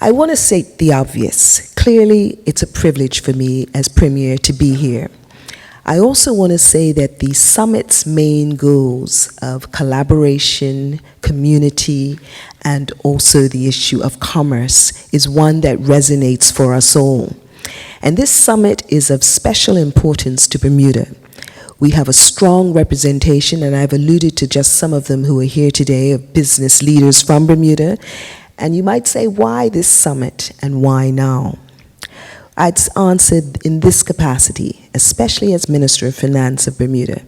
I want to state the obvious. Clearly, it's a privilege for me as Premier to be here. I also want to say that the summit's main goals of collaboration, community, and also the issue of commerce is one that resonates for us all. And this summit is of special importance to Bermuda. We have a strong representation, and I've alluded to just some of them who are here today, of business leaders from Bermuda. And you might say, why this summit and why now? I'd answered in this capacity, especially as Minister of Finance of Bermuda.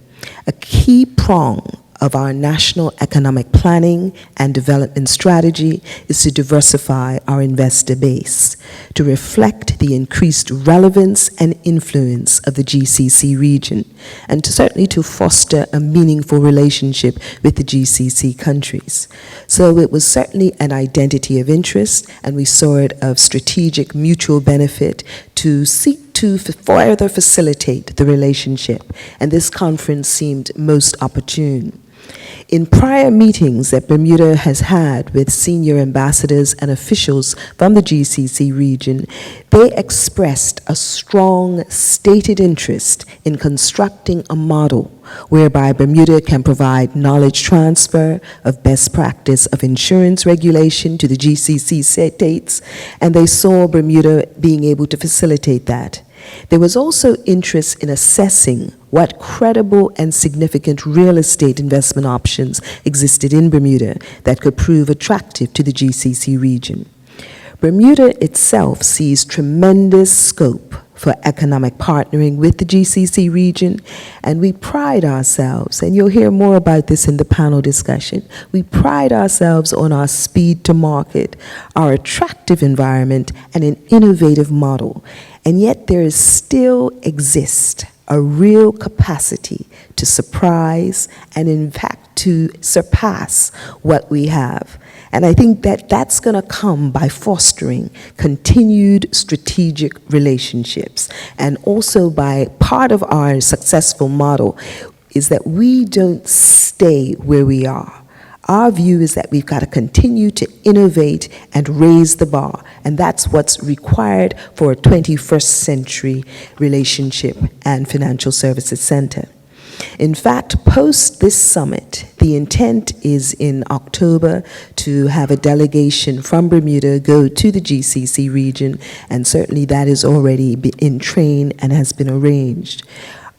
A key prong of our national economic planning and development strategy is to diversify our investor base, to reflect the increased relevance and influence of the GCC region, and certainly to foster a meaningful relationship with the GCC countries. So it was certainly an identity of interest, and we saw it of strategic mutual benefit to seek to further facilitate the relationship, and this conference seemed most opportune. In prior meetings that Bermuda has had with senior ambassadors and officials from the GCC region, they expressed a strong stated interest in constructing a model whereby Bermuda can provide knowledge transfer of best practice of insurance regulation to the GCC states, and they saw Bermuda being able to facilitate that. There was also interest in assessing what credible and significant real estate investment options existed in Bermuda that could prove attractive to the GCC region. Bermuda itself sees tremendous scope for economic partnering with the GCC region, and we pride ourselves, and you'll hear more about this in the panel discussion, we pride ourselves on our speed to market, our attractive environment, and an innovative model. And yet there is still exists a real capacity to surprise and in fact to surpass what we have. And I think that that's going to come by fostering continued strategic relationships, and also by part of our successful model is that we don't stay where we are. Our view is that we've got to continue to innovate and raise the bar, and that's what's required for a 21st century relationship and financial services center. In fact, post this summit, the intent is in October to have a delegation from Bermuda go to the GCC region, and certainly that is already in train and has been arranged.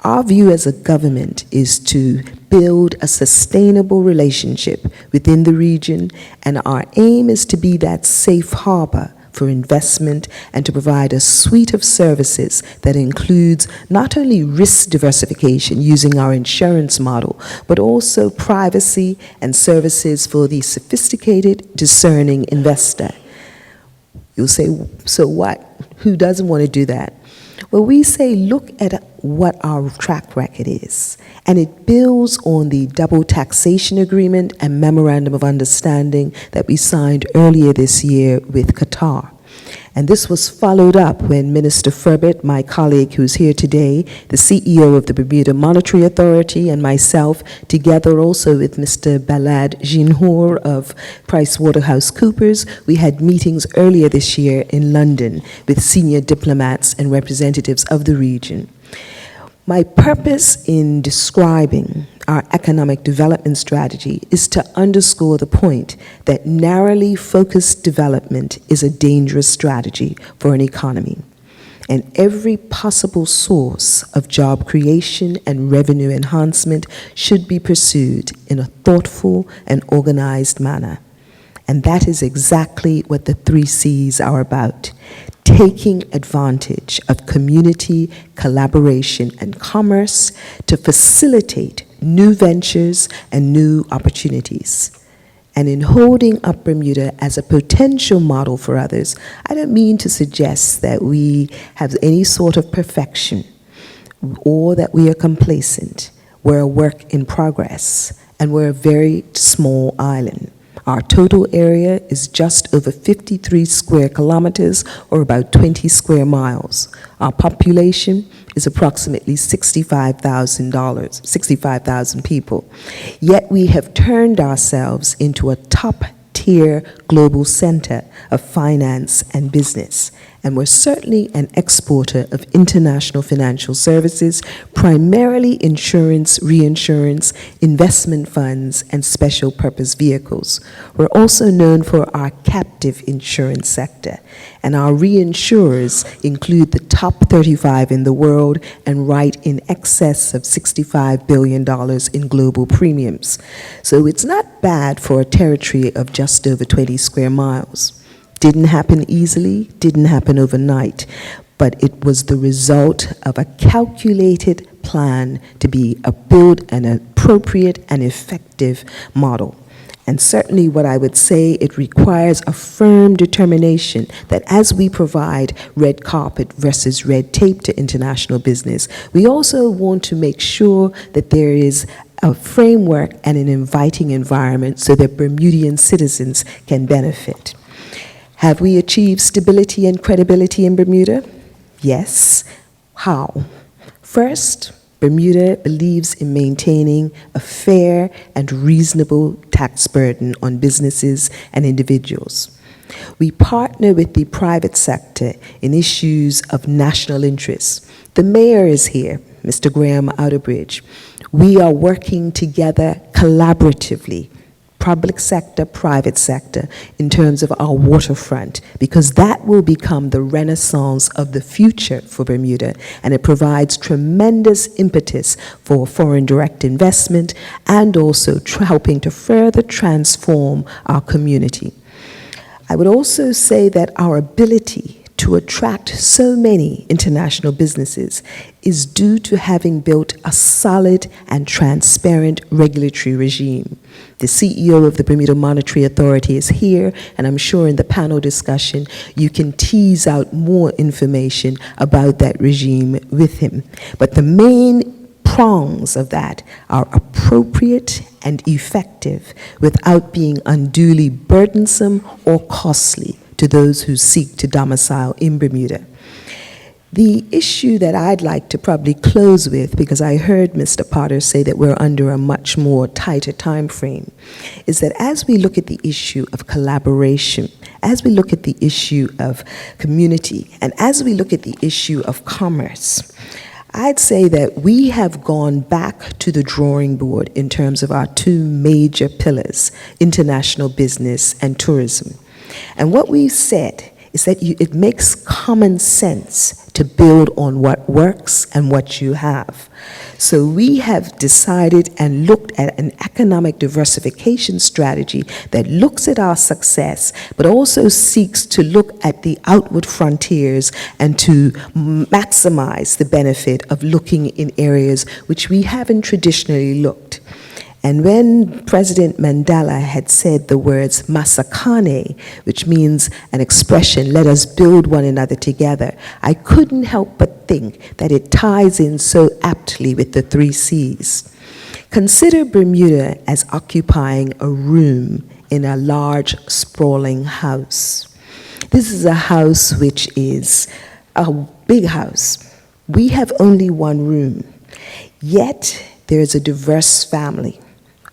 Our view as a government is to build a sustainable relationship within the region, and our aim is to be that safe harbor for investment and to provide a suite of services that includes not only risk diversification using our insurance model, but also privacy and services for the sophisticated, discerning investor. You'll say, so what? Who doesn't want to do that? Well, we say, look at what our track record is, and it builds on the double taxation agreement and memorandum of understanding that we signed earlier this year with Qatar. And this was followed up when Minister Furbett, my colleague who's here today, the CEO of the Bermuda Monetary Authority, and myself, together also with Mr. Balad Jinhour of PricewaterhouseCoopers, we had meetings earlier this year in London with senior diplomats and representatives of the region. My purpose in describing our economic development strategy is to underscore the point that narrowly focused development is a dangerous strategy for an economy, and every possible source of job creation and revenue enhancement should be pursued in a thoughtful and organized manner. And that is exactly what the 3 C's are about: taking advantage of community, collaboration, and commerce to facilitate new ventures and new opportunities. And in holding up Bermuda as a potential model for others, I don't mean to suggest that we have any sort of perfection or that we are complacent. We're a work in progress, and we're a very small island. Our total area is just over 53 square kilometers, or about 20 square miles. Our population is approximately 65,000 people. Yet we have turned ourselves into a top tier global center of finance and business, and we're certainly an exporter of international financial services, primarily insurance, reinsurance, investment funds, and special purpose vehicles. We're also known for our captive insurance sector, and our reinsurers include the top 35 in the world and write in excess of $65 billion in global premiums. So it's not bad for a territory of just over 20 square miles. Didn't happen easily, didn't happen overnight, but it was the result of a calculated plan to build an appropriate and effective model. And certainly what I would say, it requires a firm determination that as we provide red carpet versus red tape to international business, we also want to make sure that there is a framework and an inviting environment so that Bermudian citizens can benefit. Have we achieved stability and credibility in Bermuda? Yes. How? First, Bermuda believes in maintaining a fair and reasonable tax burden on businesses and individuals. We partner with the private sector in issues of national interest. The mayor is here, Mr. Graham Outerbridge. We are working together collaboratively, public sector, private sector, in terms of our waterfront, because that will become the renaissance of the future for Bermuda, and it provides tremendous impetus for foreign direct investment and also helping to further transform our community. I would also say that our ability to attract so many international businesses is due to having built a solid and transparent regulatory regime. The CEO of the Bermuda Monetary Authority is here, and I'm sure in the panel discussion you can tease out more information about that regime with him. But the main prongs of that are appropriate and effective without being unduly burdensome or costly to those who seek to domicile in Bermuda. The issue that I'd like to probably close with, because I heard Mr. Potter say that we're under a much more tighter time frame, is that as we look at the issue of collaboration, as we look at the issue of community, and as we look at the issue of commerce, I'd say that we have gone back to the drawing board in terms of our two major pillars, international business and tourism. And what we've said is that it makes common sense to build on what works and what you have. So we have decided and looked at an economic diversification strategy that looks at our success, but also seeks to look at the outward frontiers and to maximize the benefit of looking in areas which we haven't traditionally looked. And when President Mandela had said the words Masakane, which means an expression, let us build one another together, I couldn't help but think that it ties in so aptly with the 3 C's. Consider Bermuda as occupying a room in a large, sprawling house. This is a house which is a big house. We have only one room, yet there is a diverse family.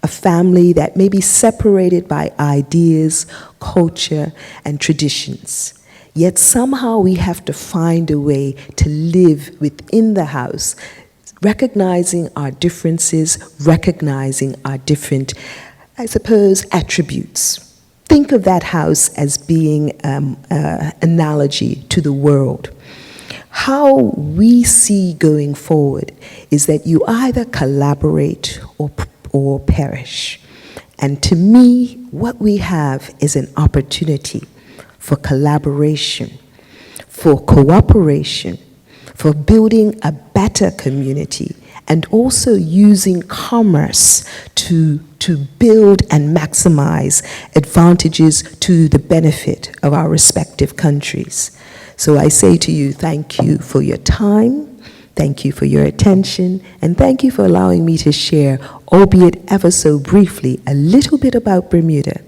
A family that may be separated by ideas, culture, and traditions. Yet somehow we have to find a way to live within the house, recognizing our differences, recognizing our different, I suppose, attributes. Think of that house as being an analogy to the world. How we see going forward is that you either collaborate or perish. And to me, what we have is an opportunity for collaboration, for cooperation, for building a better community, and also using commerce to build and maximize advantages to the benefit of our respective countries. So I say to you, thank you for your time. Thank you for your attention, and thank you for allowing me to share, albeit ever so briefly, a little bit about Bermuda.